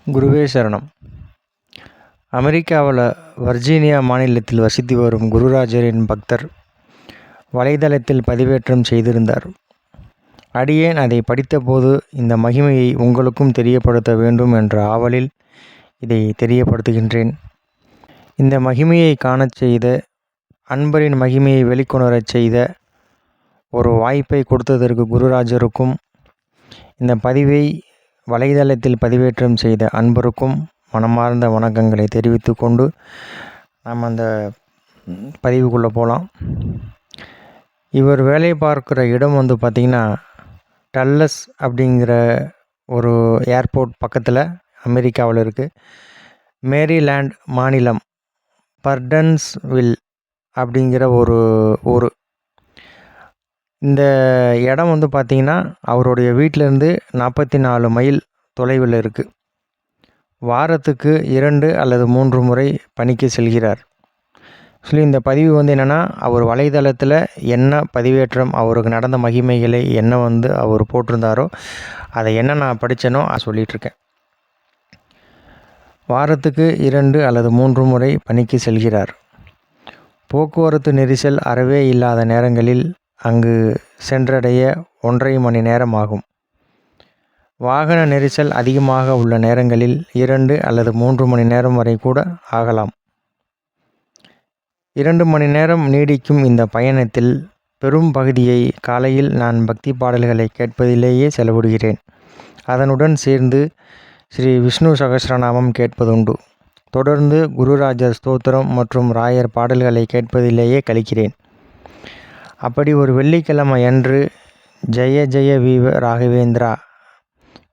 குருவே சரணம். அமெரிக்காவில் வர்ஜீனியா மாநிலத்தில் வசித்து வரும் குருராஜரின் பக்தர் வலைதளத்தில் பதிவேற்றம் செய்திருந்தார். அடியேன் அதை படித்தபோது இந்த மகிமையை உங்களுக்கும் தெரியப்படுத்த வேண்டும் என்ற ஆவலில் இதை தெரியப்படுத்துகின்றேன். இந்த மகிமையை காணச் செய்த, அன்பரின் மகிமையை வெளிக்கொணரச் செய்த ஒரு வாய்ப்பை கொடுத்ததற்கு குருராஜருக்கும், இந்த பதிவை வலைதளத்தில் பதிவேற்றம் செய்த அன்பருக்கும் மனமார்ந்த வணக்கங்களை தெரிவித்து கொண்டு நாம் அந்த பதிவுக்குள்ளே போகலாம். இவர் வேலை பார்க்குற இடம் பார்த்திங்கன்னா டல்லஸ் அப்படிங்கிற ஒரு ஏர்போர்ட் பக்கத்தில் அமெரிக்காவில் இருக்குது. மேரிலேண்ட் மாநிலம் பர்டன்ஸ்வில் அப்படிங்கிற ஒரு ஊர். இந்த இடம் பார்த்திங்கன்னா அவருடைய வீட்டிலேருந்து 44 மைல் தொலைவில் இருக்குது. வாரத்துக்கு 2 அல்லது 3 முறை பணிக்கு செல்கிறார். இந்த பதிவு என்னென்னா, அவர் வலைதளத்தில் என்ன பதிவேற்றம், அவருக்கு நடந்த மகிமைகளை என்ன அவர் போட்டிருந்தாரோ அதை என்ன நான் படித்தேனோ அதை சொல்லிகிட்ருக்கேன். வாரத்துக்கு 2 அல்லது 3 முறை பணிக்கு செல்கிறார். போக்குவரத்து நெரிசல் அறவே இல்லாத நேரங்களில் அங்கு சென்றடைய 1.5 மணி நேரம் ஆகும். வாகன நெரிசல் அதிகமாக உள்ள நேரங்களில் 2 அல்லது 3 மணி நேரம் வரை கூட ஆகலாம். 2 மணி நேரம் நீடிக்கும் இந்த பயணத்தில் பெரும் பகுதியை காலையில் நான் பக்தி பாடல்களை கேட்பதிலேயே செலவிடுகிறேன். அதனுடன் சேர்ந்து ஸ்ரீ விஷ்ணு சகஸ்ரநாமம் கேட்பதுண்டு. தொடர்ந்து குருராஜர் ஸ்தோத்திரம் மற்றும் ராயர் பாடல்களை கேட்பதிலேயே கழிக்கிறேன். அப்படி ஒரு வெள்ளிக்கிழமை அன்று ஜெய ஜெய வீவ ராகவேந்திரா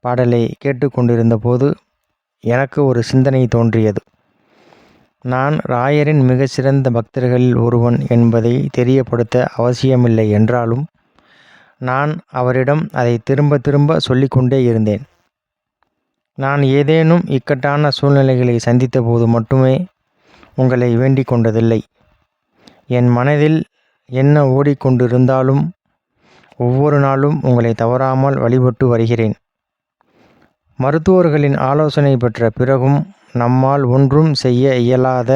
பாடலை கேட்டுக்கொண்டிருந்த போது எனக்கு ஒரு சிந்தனை தோன்றியது. நான் ராயரின் மிகச்சிறந்த பக்தர்களில் ஒருவன் என்பதை தெரியப்படுத்த அவசியமில்லை என்றாலும் நான் அவரிடம் அதை திரும்ப திரும்ப சொல்லிக்கொண்டே இருந்தேன். நான் ஏதேனும் இக்கட்டான சூழ்நிலைகளை சந்தித்த போது மட்டுமே உங்களை வேண்டிக் கொண்டதில்லை. என் மனதில் என்ன ஓடிக்கொண்டிருந்தாலும் ஒவ்வொரு நாளும் உங்களை தவறாமல் வழிபட்டு வருகிறேன். மருத்துவர்களின் ஆலோசனை பெற்ற பிறகும் நம்மால் ஒன்றும் செய்ய இயலாத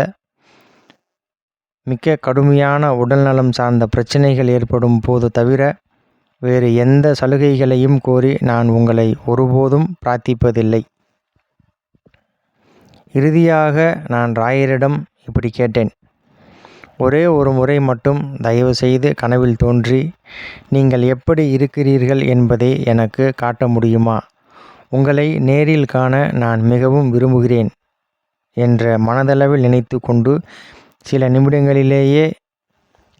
மிக கடுமையான உடல்நலம் சார்ந்த பிரச்சனைகள் ஏற்படும் போது தவிர வேறு எந்த சலுகைகளையும் கோரி நான் உங்களை ஒருபோதும் பிரார்த்திப்பதில்லை. இறுதியாக நான் ராயரிடம் இப்படி கேட்டேன். ஒரே ஒரு முறை மட்டும் தயவு செய்து கனவில் தோன்றி நீங்கள் எப்படி இருக்கிறீர்கள் என்பதை எனக்கு காட்ட முடியுமா? உங்களை நேரில் காண நான் மிகவும் விரும்புகிறேன் என்ற மனதளவில் நினைத்து கொண்டு சில நிமிடங்களிலேயே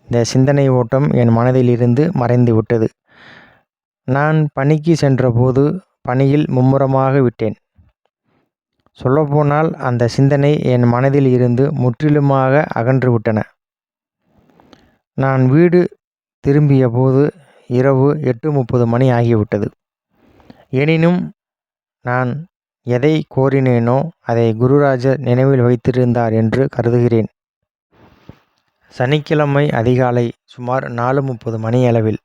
இந்த சிந்தனை ஓட்டம் என் மனதில் இருந்து மறைந்து விட்டது. நான் பணிக்கு சென்றபோது பணியில் மும்முரமாக விட்டேன். சொல்லப்போனால் அந்த சிந்தனை என் மனதில் இருந்து முற்றிலுமாக அகன்று விட்டன. நான் வீடு திரும்பிய போது இரவு 8:30 மணி ஆகிவிட்டது. எனினும் நான் எதை கோரினேனோ அதை குருராஜர் நினைவில் வைத்திருந்தார் என்று கருதுகிறேன். சனிக்கிழமை அதிகாலை சுமார் 4:30 மணியளவில்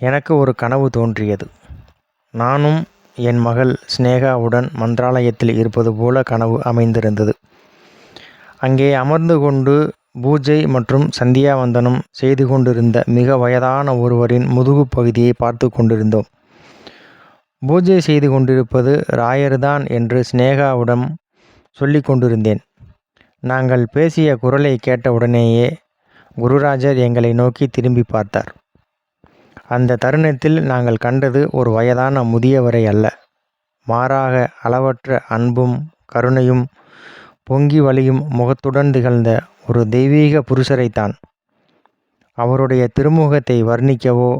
எனக்கு ஒரு கனவு தோன்றியது. நானும் என் மகள் ஸ்னேகாவுடன் மந்திராலயத்தில் இருப்பது போல கனவு அமைந்திருந்தது. அங்கே அமர்ந்து கொண்டு பூஜை மற்றும் சந்தியாவந்தனம் செய்து கொண்டிருந்த மிக வயதான ஒருவரின் முதுகு பகுதியை பார்த்து கொண்டிருந்தோம். பூஜை செய்து கொண்டிருப்பது ராயர்தான் என்று ஸ்னேகாவிடம் சொல்லி கொண்டிருந்தேன். நாங்கள் பேசிய குரலை கேட்ட உடனேயே குருராஜர் எங்களை நோக்கி திரும்பி பார்த்தார். அந்த தருணத்தில் நாங்கள் கண்டது ஒரு வயதான முதியவரை அல்ல, மாறாக அளவற்ற அன்பும் கருணையும் பொங்கி வழியும் முகத்துடன் திகழ்ந்த ஒரு தெய்வீக புருஷரைத்தான். அவருடைய திருமுகத்தை வர்ணிக்கவோ,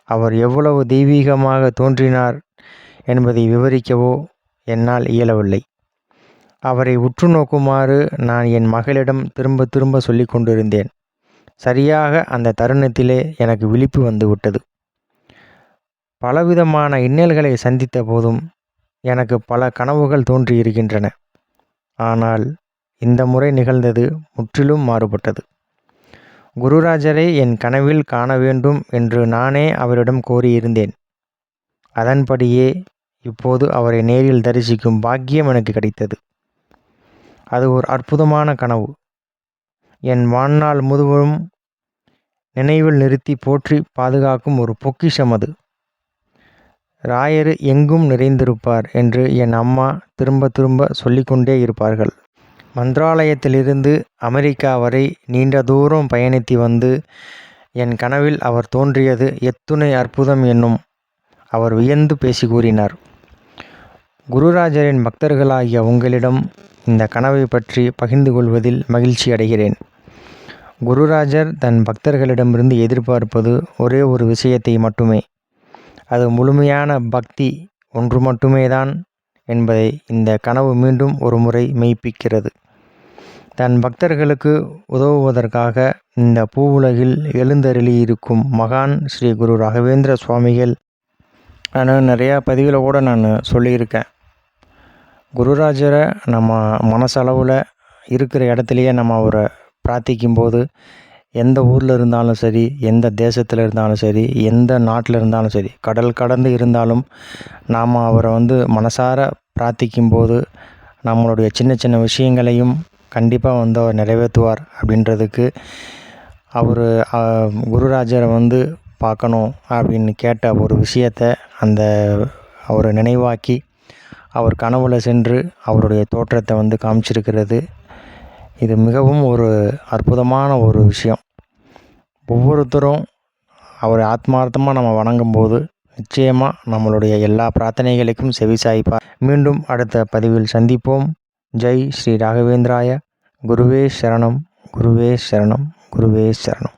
அவர் எவ்வளவு தெய்வீகமாக தோன்றினார் என்பதை விவரிக்கவோ என்னால் இயலவில்லை. அவரை உற்று நோக்குமாறு நான் என் மகளிடம் திரும்ப திரும்ப சொல்லி கொண்டிருந்தேன். சரியாக அந்த தருணத்திலே எனக்கு விழிப்பு வந்துவிட்டது. பலவிதமான இன்னல்களை சந்தித்த போதும் எனக்கு பல கனவுகள் தோன்றியிருக்கின்றன. ஆனால் இந்த முறை நிகழ்ந்தது முற்றிலும் மாறுபட்டது. குருராஜரை என் கனவில் காண வேண்டும் என்று நானே அவரிடம் கோரியிருந்தேன். அதன்படியே இப்போது அவரை நேரில் தரிசிக்கும் பாக்கியம் எனக்கு கிடைத்தது. அது ஒரு அற்புதமான கனவு. என் வாழ்நாள் முழுவதும் நினைவில் நிறுத்தி போற்றி பாதுகாக்கும் ஒரு பொக்கிஷம் அது. ராயர் எங்கும் நிறைந்திருப்பார் என்று என் அம்மா திரும்ப திரும்ப சொல்லிக்கொண்டே இருப்பார்கள். மந்திராலயத்திலிருந்து அமெரிக்கா வரை நீண்ட தூரம் பயணித்து வந்து என் கனவில் அவர் தோன்றியது எத்துணை அற்புதம் என்னும் அவர் வியந்து பேசி கூறினார். குருராஜரின் பக்தர்களாகிய உங்களிடம் இந்த கனவை பற்றி பகிர்ந்து கொள்வதில் மகிழ்ச்சி அடைகிறேன். குருராஜர் தன் பக்தர்களிடமிருந்து எதிர்பார்ப்பது ஒரே ஒரு விஷயத்தை மட்டுமே. அது முழுமையான பக்தி ஒன்று மட்டுமே தான் என்பதை இந்த கனவு மீண்டும் ஒரு முறை மெய்ப்பிக்கிறது. தன் பக்தர்களுக்கு உதவுவதற்காக இந்த பூவுலகில் எழுந்தருளியிருக்கும் மகான் ஸ்ரீ குரு ராகவேந்திர சுவாமிகள். நான் நிறையா பதிவில் கூட நான் சொல்லியிருக்கேன். குருராஜரை நம்ம மனசளவில் இருக்கிற இடத்துலையே நம்ம அவரை பிரார்த்திக்கும்போது எந்த ஊரில் இருந்தாலும் சரி, எந்த தேசத்தில் இருந்தாலும் சரி, எந்த நாட்டில் இருந்தாலும் சரி, கடல் கடந்து இருந்தாலும் நாம் அவரை மனசார பிரார்த்திக்கும்போது நம்மளுடைய சின்ன சின்ன விஷயங்களையும் கண்டிப்பாக அவர் நிறைவேற்றுவார். அப்படின்றதுக்கு அவர் குருராஜரை பார்க்கணும் அப்படின்னு கேட்ட ஒரு விஷயத்தை அவரை நினைவாக்கி அவர் கனவுல சென்று அவருடைய தோற்றத்தை காமிச்சிருக்கிறது. இது மிகவும் ஒரு அற்புதமான ஒரு விஷயம். ஒவ்வொருத்தரும் அவரை ஆத்மார்த்தமாக நம்ம வணங்கும்போது நிச்சயமாக நம்மளுடைய எல்லா பிரார்த்தனைகளுக்கும் செவிசாய்ப்பார். மீண்டும் அடுத்த பதிவில் சந்திப்போம். ஜெய் ஸ்ரீ ராகவேந்திராய. குருவே சரணம், குருவே சரணம், குருவே சரணம்.